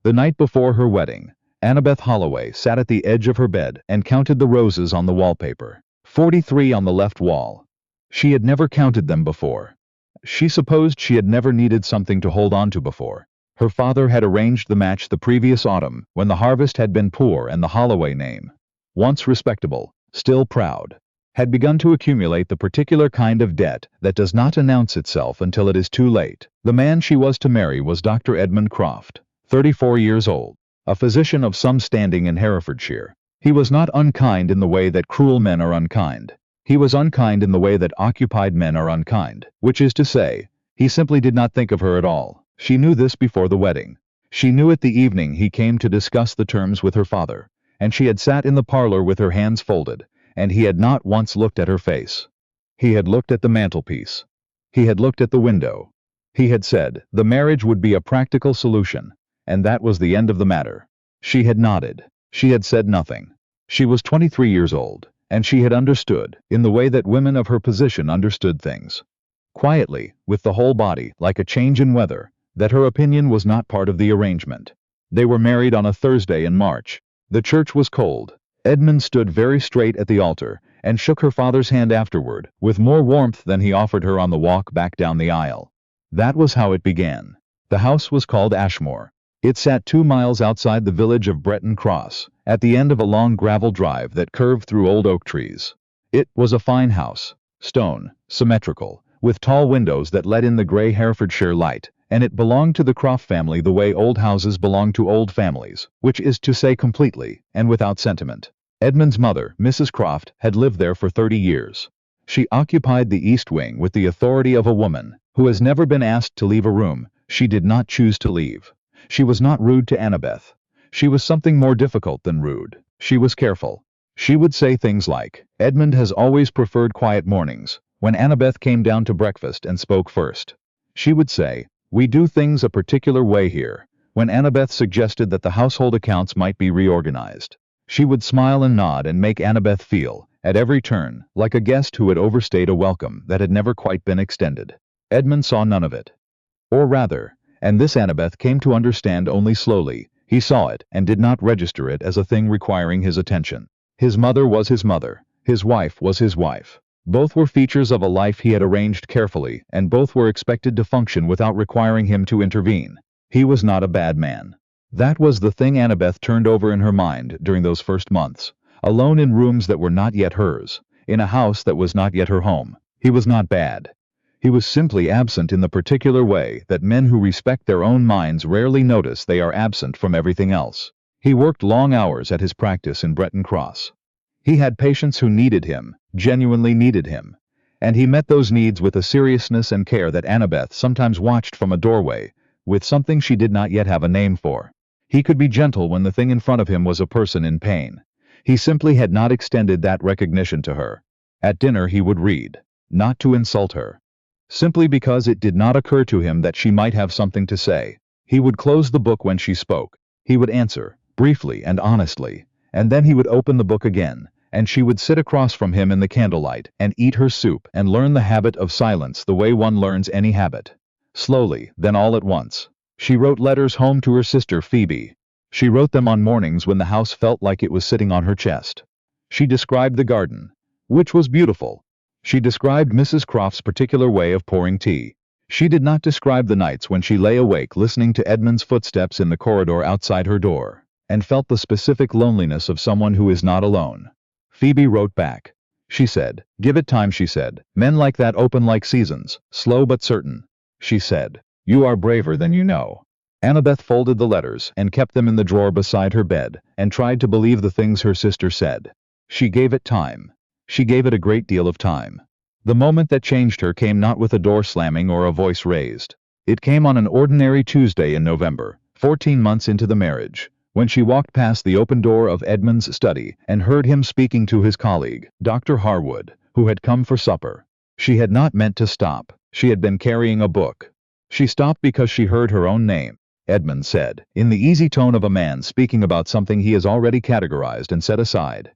The night before her wedding, Annabeth Holloway sat at the edge of her bed and counted the roses on the wallpaper. 43 on the left wall. She had never counted them before. She supposed she had never needed something to hold on to before. Her father had arranged the match the previous autumn when the harvest had been poor, and the Holloway name, once respectable, still proud, had begun to accumulate the particular kind of debt that does not announce itself until it is too late. The man she was to marry was Dr. Edmund Croft, 34 years old, a physician of some standing in Herefordshire. He was not unkind in the way that cruel men are unkind. He was unkind in the way that occupied men are unkind, which is to say, he simply did not think of her at all. She knew this before the wedding. She knew it the evening he came to discuss the terms with her father, and she had sat in the parlor with her hands folded, and he had not once looked at her face. He had looked at the mantelpiece. He had looked at the window. He had said the marriage would be a practical solution, and that was the end of the matter. She had nodded. She had said nothing. She was 23 years old, and she had understood, in the way that women of her position understood things, quietly, with the whole body, like a change in weather, that her opinion was not part of the arrangement. They were married on a Thursday in March. The church was cold. Edmund stood very straight at the altar, and shook her father's hand afterward, with more warmth than he offered her on the walk back down the aisle. That was how it began. The house was called Ashmore. It sat 2 miles outside the village of Bretton Cross, at the end of a long gravel drive that curved through old oak trees. It was a fine house, stone, symmetrical, with tall windows that let in the grey Herefordshire light, and it belonged to the Croft family the way old houses belong to old families, which is to say completely, and without sentiment. Edmund's mother, Mrs. Croft, had lived there for 30 years. She occupied the east wing with the authority of a woman who has never been asked to leave a room she did not choose to leave. She was not rude to Annabeth. She was something more difficult than rude. She was careful. She would say things like, "Edmund has always preferred quiet mornings," when Annabeth came down to breakfast and spoke first. She would say, "We do things a particular way here," when Annabeth suggested that the household accounts might be reorganized. She would smile and nod and make Annabeth feel, at every turn, like a guest who had overstayed a welcome that had never quite been extended. Edmund saw none of it. Or rather, and this Annabeth came to understand only slowly, he saw it and did not register it as a thing requiring his attention. His mother was his mother. His wife was his wife. Both were features of a life he had arranged carefully, and both were expected to function without requiring him to intervene. He was not a bad man. That was the thing Annabeth turned over in her mind during those first months, alone in rooms that were not yet hers, in a house that was not yet her home. He was not bad. He was simply absent in the particular way that men who respect their own minds rarely notice they are absent from everything else. He worked long hours at his practice in Bretton Cross. He had patients who needed him, genuinely needed him, and he met those needs with a seriousness and care that Annabeth sometimes watched from a doorway, with something she did not yet have a name for. He could be gentle when the thing in front of him was a person in pain. He simply had not extended that recognition to her. At dinner he would read, not to insult her, simply because it did not occur to him that she might have something to say. He would close the book when she spoke. He would answer, briefly and honestly, and then he would open the book again, and she would sit across from him in the candlelight and eat her soup and learn the habit of silence the way one learns any habit. Slowly, then all at once, she wrote letters home to her sister Phoebe. She wrote them on mornings when the house felt like it was sitting on her chest. She described the garden, which was beautiful. She described Mrs. Croft's particular way of pouring tea. She did not describe the nights when she lay awake listening to Edmund's footsteps in the corridor outside her door, and felt the specific loneliness of someone who is not alone. Phoebe wrote back. She said, "Give it time," she said. "Men like that open like seasons, slow but certain." She said, "You are braver than you know." Annabeth folded the letters and kept them in the drawer beside her bed, and tried to believe the things her sister said. She gave it time. She gave it a great deal of time. The moment that changed her came not with a door slamming or a voice raised. It came on an ordinary Tuesday in November, 14 months into the marriage, when she walked past the open door of Edmund's study and heard him speaking to his colleague, Dr. Harwood, who had come for supper. She had not meant to stop. She had been carrying a book. She stopped because she heard her own name. Edmund said, in the easy tone of a man speaking about something he has already categorized and set aside.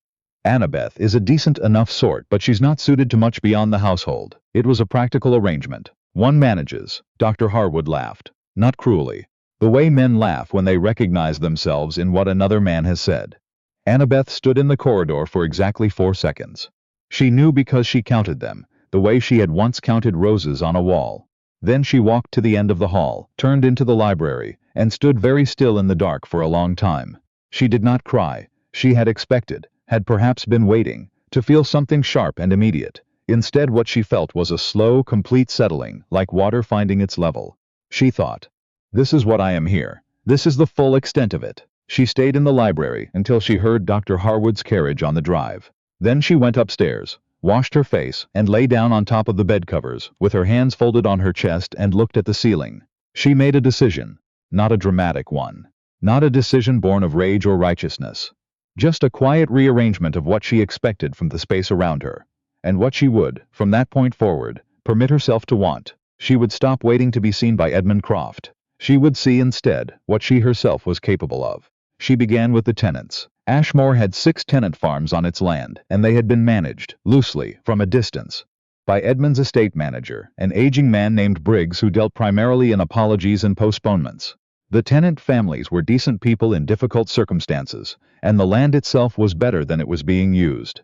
"Annabeth is a decent enough sort, but she's not suited to much beyond the household." It was a practical arrangement. One manages. Dr. Harwood laughed. Not cruelly. The way men laugh when they recognize themselves in what another man has said. Annabeth stood in the corridor for exactly 4 seconds. She knew because she counted them, the way she had once counted roses on a wall. Then she walked to the end of the hall, turned into the library, and stood very still in the dark for a long time. She did not cry. She had expected, had perhaps been waiting, to feel something sharp and immediate. Instead, what she felt was a slow, complete settling, like water finding its level. She thought, "This is what I am here. This is the full extent of it." She stayed in the library until she heard Dr. Harwood's carriage on the drive. Then she went upstairs, washed her face, and lay down on top of the bed covers, with her hands folded on her chest, and looked at the ceiling. She made a decision, not a dramatic one. Not a decision born of rage or righteousness. Just a quiet rearrangement of what she expected from the space around her, and what she would, from that point forward, permit herself to want. She would stop waiting to be seen by Edmund Croft. She would see instead what she herself was capable of. She began with the tenants. Ashmore had 6 tenant farms on its land, and they had been managed, loosely, from a distance, by Edmund's estate manager, an aging man named Briggs who dealt primarily in apologies and postponements. The tenant families were decent people in difficult circumstances, and the land itself was better than it was being used.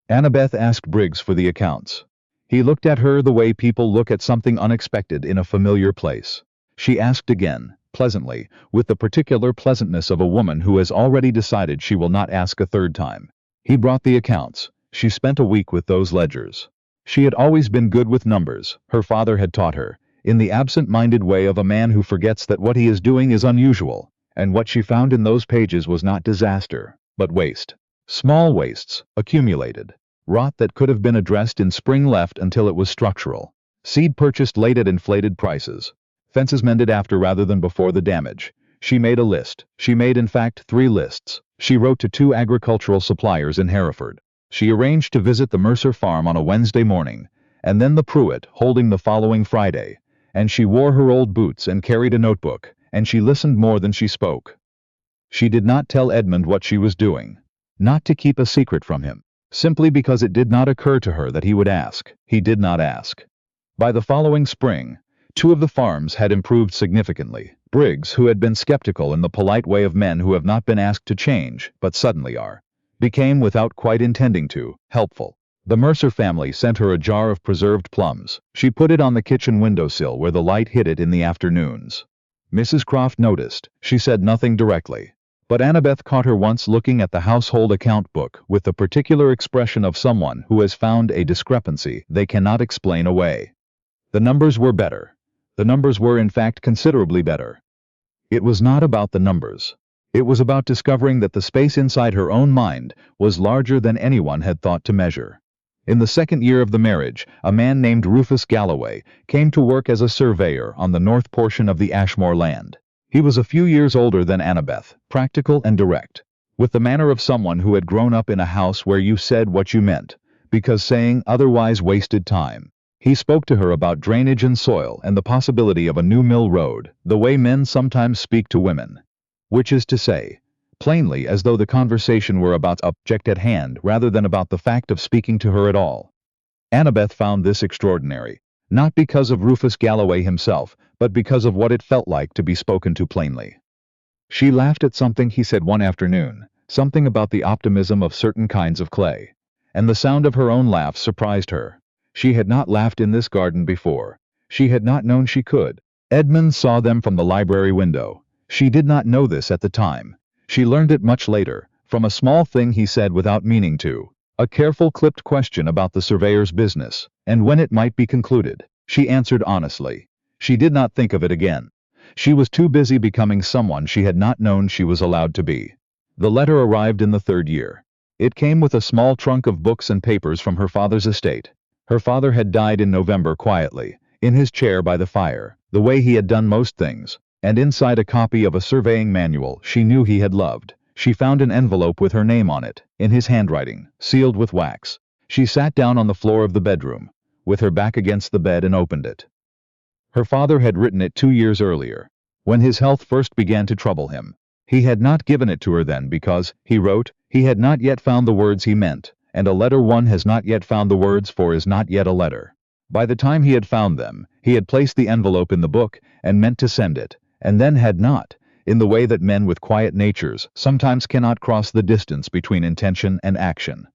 Annabeth asked Briggs for the accounts. He looked at her the way people look at something unexpected in a familiar place. She asked again, pleasantly, with the particular pleasantness of a woman who has already decided she will not ask a third time. He brought the accounts. She spent a week with those ledgers. She had always been good with numbers, her father had taught her, in the absent-minded way of a man who forgets that what he is doing is unusual, and what she found in those pages was not disaster, but waste. Small wastes, accumulated. Rot that could have been addressed in spring left until it was structural. Seed purchased late at inflated prices. Fences mended after rather than before the damage. She made a list. She made in fact 3 lists. She wrote to 2 agricultural suppliers in Hereford. She arranged to visit the Mercer farm on a Wednesday morning, and then the Pruitt holding the following Friday. And she wore her old boots and carried a notebook, and she listened more than she spoke. She did not tell Edmund what she was doing. Not to keep a secret from him. Simply because it did not occur to her that he would ask. He did not ask. By the following spring, 2 of the farms had improved significantly. Briggs, who had been skeptical in the polite way of men who have not been asked to change, but suddenly are, became, without quite intending to, helpful. The Mercer family sent her a jar of preserved plums. She put it on the kitchen windowsill where the light hit it in the afternoons. Mrs. Croft noticed. She said nothing directly. But Annabeth caught her once looking at the household account book with the particular expression of someone who has found a discrepancy they cannot explain away. The numbers were better. The numbers were in fact considerably better. It was not about the numbers. It was about discovering that the space inside her own mind was larger than anyone had thought to measure. In the 2nd year of the marriage, a man named Rufus Galloway came to work as a surveyor on the north portion of the Ashmore land. He was a few years older than Annabeth, practical and direct, with the manner of someone who had grown up in a house where you said what you meant, because saying otherwise wasted time. He spoke to her about drainage and soil and the possibility of a new mill road, the way men sometimes speak to women. Which is to say, plainly, as though the conversation were about the object at hand rather than about the fact of speaking to her at all. Annabeth found this extraordinary, not because of Rufus Galloway himself, but because of what it felt like to be spoken to plainly. She laughed at something he said one afternoon, something about the optimism of certain kinds of clay, and the sound of her own laugh surprised her. She had not laughed in this garden before. She had not known she could. Edmund saw them from the library window. She did not know this at the time. She learned it much later, from a small thing he said without meaning to, a careful clipped question about the surveyor's business, and when it might be concluded. She answered honestly. She did not think of it again. She was too busy becoming someone she had not known she was allowed to be. The letter arrived in the 3rd year. It came with a small trunk of books and papers from her father's estate. Her father had died in November quietly, in his chair by the fire, the way he had done most things, and inside a copy of a surveying manual she knew he had loved. She found an envelope with her name on it, in his handwriting, sealed with wax. She sat down on the floor of the bedroom, with her back against the bed, and opened it. Her father had written it 2 years earlier, when his health first began to trouble him. He had not given it to her then because, he wrote, he had not yet found the words he meant, and a letter one has not yet found the words for is not yet a letter. By the time he had found them, he had placed the envelope in the book and meant to send it, and then had not, in the way that men with quiet natures sometimes cannot cross the distance between intention and action.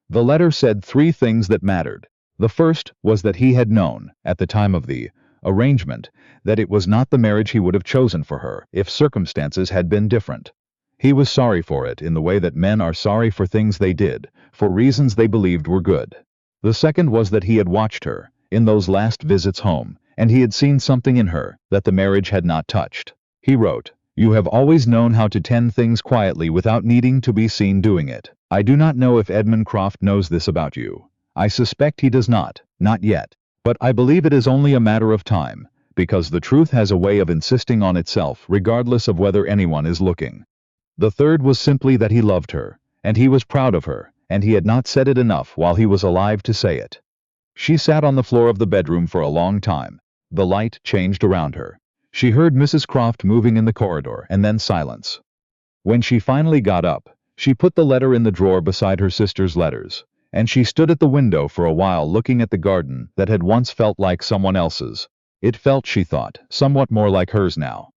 The letter said 3 things that mattered. The first was that he had known, at the time of the arrangement, that it was not the marriage he would have chosen for her if circumstances had been different. He was sorry for it in the way that men are sorry for things they did, for reasons they believed were good. The second was that he had watched her, in those last visits home, and he had seen something in her that the marriage had not touched. He wrote, "You have always known how to tend things quietly without needing to be seen doing it. I do not know if Edmund Croft knows this about you. I suspect he does not yet. But I believe it is only a matter of time, because the truth has a way of insisting on itself regardless of whether anyone is looking." The third was simply that he loved her, and he was proud of her, and he had not said it enough while he was alive to say it. She sat on the floor of the bedroom for a long time. The light changed around her. She heard Mrs. Croft moving in the corridor, and then silence. When she finally got up, she put the letter in the drawer beside her sister's letters, and she stood at the window for a while looking at the garden that had once felt like someone else's. It felt, she thought, somewhat more like hers now.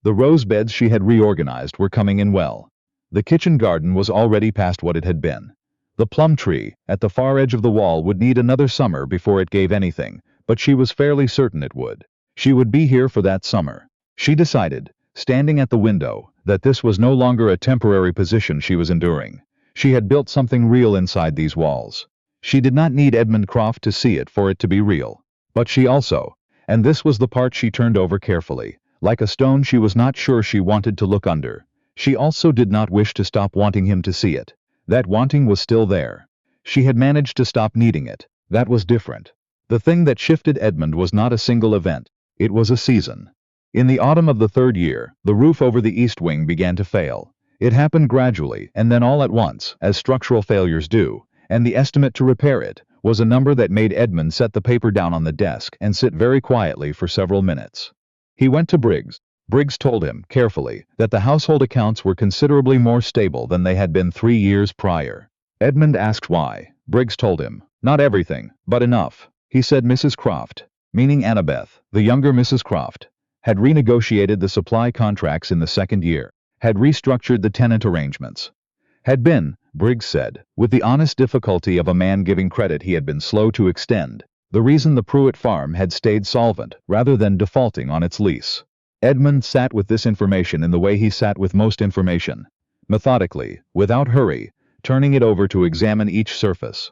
The rose beds she had reorganized were coming in well. The kitchen garden was already past what it had been. The plum tree, at the far edge of the wall, would need another summer before it gave anything, but she was fairly certain it would. She would be here for that summer. She decided, standing at the window, that this was no longer a temporary position she was enduring. She had built something real inside these walls. She did not need Edmund Croft to see it for it to be real. But she also, and this was the part she turned over carefully, like a stone she was not sure she wanted to look under, she also did not wish to stop wanting him to see it. That wanting was still there. She had managed to stop needing it. That was different. The thing that shifted Edmund was not a single event. It was a season. In the autumn of the 3rd year, the roof over the east wing began to fail. It happened gradually and then all at once, as structural failures do, and the estimate to repair it was a number that made Edmund set the paper down on the desk and sit very quietly for several minutes. He went to Briggs. Briggs told him, carefully, that the household accounts were considerably more stable than they had been 3 years prior. Edmund asked why. Briggs told him, "Not everything, but enough." He said Mrs. Croft, meaning Annabeth, the younger Mrs. Croft, had renegotiated the supply contracts in the 2nd year, had restructured the tenant arrangements. Had been, Briggs said, with the honest difficulty of a man giving credit he had been slow to extend, the reason the Pruitt farm had stayed solvent rather than defaulting on its lease. Edmund sat with this information in the way he sat with most information, methodically, without hurry, turning it over to examine each surface.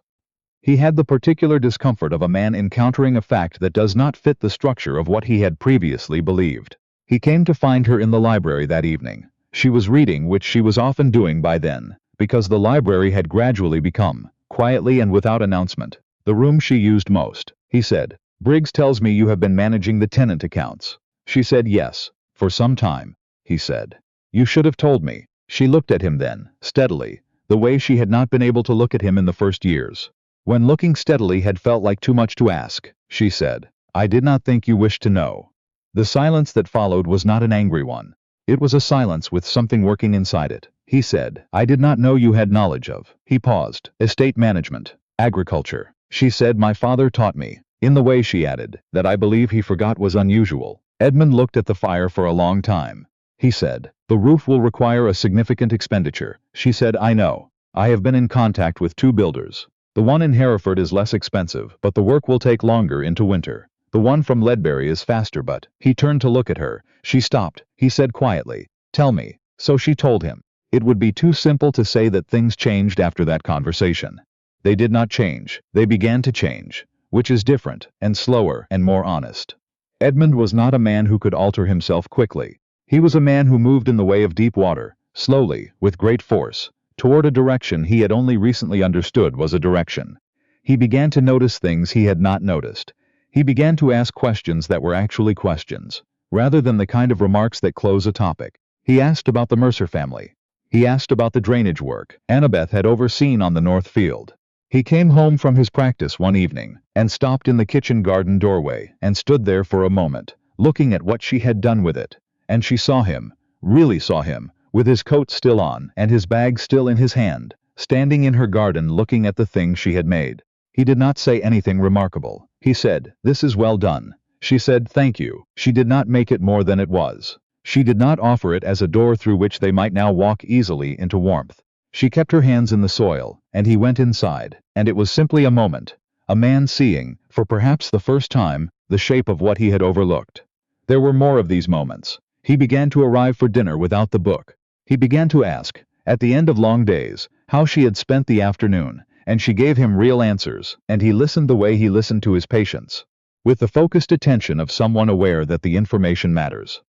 He had the particular discomfort of a man encountering a fact that does not fit the structure of what he had previously believed. He came to find her in the library that evening. She was reading, which she was often doing by then, because the library had gradually become, quietly and without announcement, the room she used most. He said, "Briggs tells me you have been managing the tenant accounts." She said yes, for some time. He said, "You should have told me." She looked at him then, steadily, the way she had not been able to look at him in the first years. When looking steadily had felt like too much to ask, she said, "I did not think you wished to know." The silence that followed was not an angry one. It was a silence with something working inside it. He said, "I did not know you had knowledge of." He paused. "Estate management, agriculture." She said, "My father taught me." In the way she added, that I believe he forgot was unusual. Edmund looked at the fire for a long time. He said, "The roof will require a significant expenditure." She said, "I know. I have been in contact with 2 builders. The one in Hereford is less expensive, but the work will take longer into winter. The one from Ledbury is faster, but..." He turned to look at her. She stopped. He said quietly, "Tell me." So she told him. It would be too simple to say that things changed after that conversation. They did not change. They began to change, which is different, and slower, and more honest. Edmund was not a man who could alter himself quickly. He was a man who moved in the way of deep water, slowly, with great force, toward a direction he had only recently understood was a direction. He began to notice things he had not noticed. He began to ask questions that were actually questions, rather than the kind of remarks that close a topic. He asked about the Mercer family. He asked about the drainage work Annabeth had overseen on the north field. He came home from his practice one evening, and stopped in the kitchen garden doorway, and stood there for a moment, looking at what she had done with it. And she saw him, really saw him, with his coat still on and his bag still in his hand, standing in her garden looking at the thing she had made. He did not say anything remarkable. He said, "This is well done." She said, "Thank you." She did not make it more than it was. She did not offer it as a door through which they might now walk easily into warmth. She kept her hands in the soil, and he went inside, and it was simply a moment. A man seeing, for perhaps the first time, the shape of what he had overlooked. There were more of these moments. He began to arrive for dinner without the book. He began to ask, at the end of long days, how she had spent the afternoon, and she gave him real answers, and he listened the way he listened to his patients, with the focused attention of someone aware that the information matters.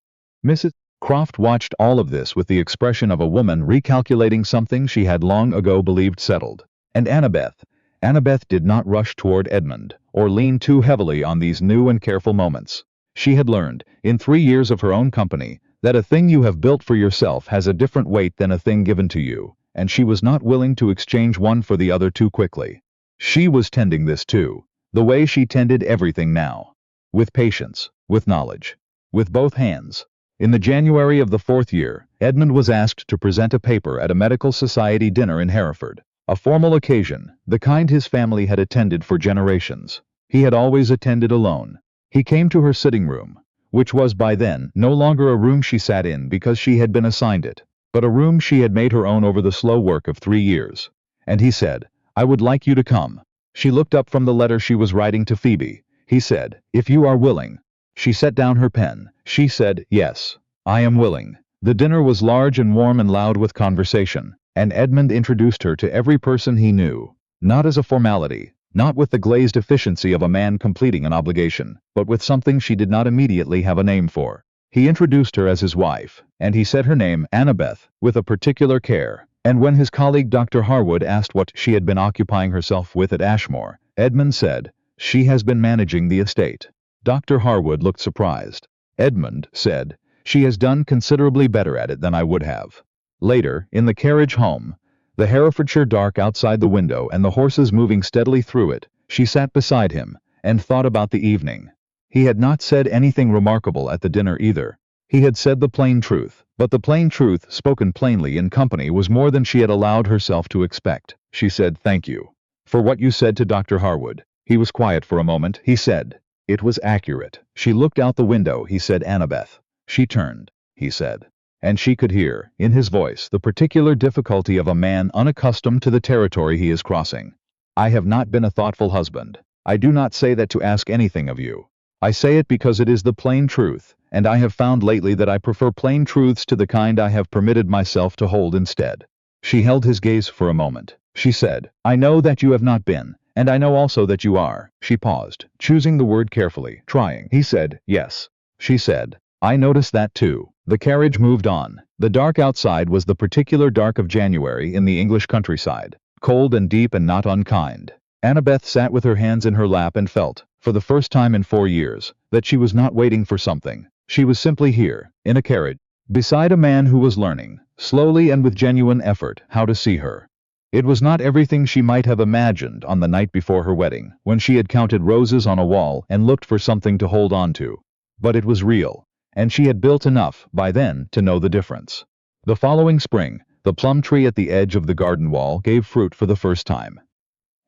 Mrs. Croft watched all of this with the expression of a woman recalculating something she had long ago believed settled. And Annabeth did not rush toward Edmund, or lean too heavily on these new and careful moments. She had learned, in 3 years of her own company, that a thing you have built for yourself has a different weight than a thing given to you, and she was not willing to exchange one for the other too quickly. She was tending this too, the way she tended everything now. With patience, with knowledge, with both hands. In the January of the 4th year, Edmund was asked to present a paper at a medical society dinner in Hereford. A formal occasion, the kind his family had attended for generations. He had always attended alone. He came to her sitting room, which was by then no longer a room she sat in because she had been assigned it, but a room she had made her own over the slow work of 3 years. And he said, "I would like you to come." She looked up from the letter she was writing to Phoebe. He said, "If you are willing." She set down her pen. She said, "Yes, I am willing." The dinner was large and warm and loud with conversation, and Edmund introduced her to every person he knew, not as a formality, not with the glazed efficiency of a man completing an obligation, but with something she did not immediately have a name for. He introduced her as his wife, and he said her name, Annabeth, with a particular care, and when his colleague Dr. Harwood asked what she had been occupying herself with at Ashmore, Edmund said, "She has been managing the estate." Dr. Harwood looked surprised. Edmund said, "She has done considerably better at it than I would have." Later, in the carriage home, the Herefordshire dark outside the window and the horses moving steadily through it, she sat beside him, and thought about the evening. He had not said anything remarkable at the dinner either. He had said the plain truth, but the plain truth spoken plainly in company was more than she had allowed herself to expect. She said, "Thank you for what you said to Dr. Harwood." He was quiet for a moment. He said, "It was accurate." She looked out the window. He said, "Annabeth." She turned, he said, and she could hear, in his voice, the particular difficulty of a man unaccustomed to the territory he is crossing. "I have not been a thoughtful husband. I do not say that to ask anything of you. I say it because it is the plain truth, and I have found lately that I prefer plain truths to the kind I have permitted myself to hold instead." She held his gaze for a moment. She said, "I know that you have not been, and I know also that you are." She paused, choosing the word carefully, trying. He said, "Yes." She said, "I noticed that too." The carriage moved on. The dark outside was the particular dark of January in the English countryside, cold and deep and not unkind. Annabeth sat with her hands in her lap and felt, for the first time in 4 years, that she was not waiting for something. She was simply here, in a carriage, beside a man who was learning, slowly and with genuine effort, how to see her. It was not everything she might have imagined on the night before her wedding, when she had counted roses on a wall and looked for something to hold on to. But it was real, and she had built enough, by then, to know the difference. The following spring, the plum tree at the edge of the garden wall gave fruit for the first time.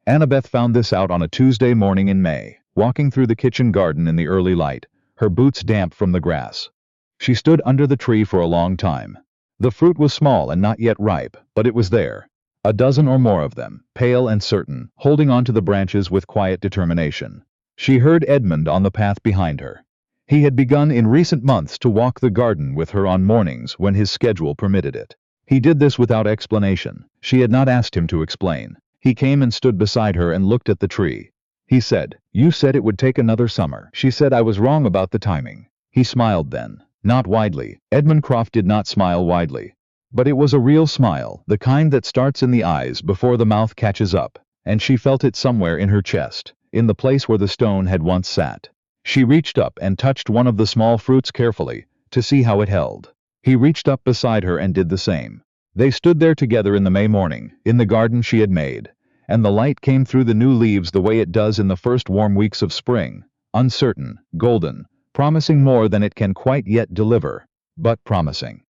Annabeth found this out on a Tuesday morning in May, walking through the kitchen garden in the early light, her boots damp from the grass. She stood under the tree for a long time. The fruit was small and not yet ripe, but it was there. A dozen or more of them, pale and certain, holding on to the branches with quiet determination. She heard Edmund on the path behind her. He had begun in recent months to walk the garden with her on mornings when his schedule permitted it. He did this without explanation. She had not asked him to explain. He came and stood beside her and looked at the tree. He said, "You said it would take another summer." She said, "I was wrong about the timing." He smiled then, not widely. Edmund Croft did not smile widely. But it was a real smile, the kind that starts in the eyes before the mouth catches up, and she felt it somewhere in her chest, in the place where the stone had once sat. She reached up and touched one of the small fruits carefully, to see how it held. He reached up beside her and did the same. They stood there together in the May morning, in the garden she had made, and the light came through the new leaves the way it does in the first warm weeks of spring, uncertain, golden, promising more than it can quite yet deliver, but promising.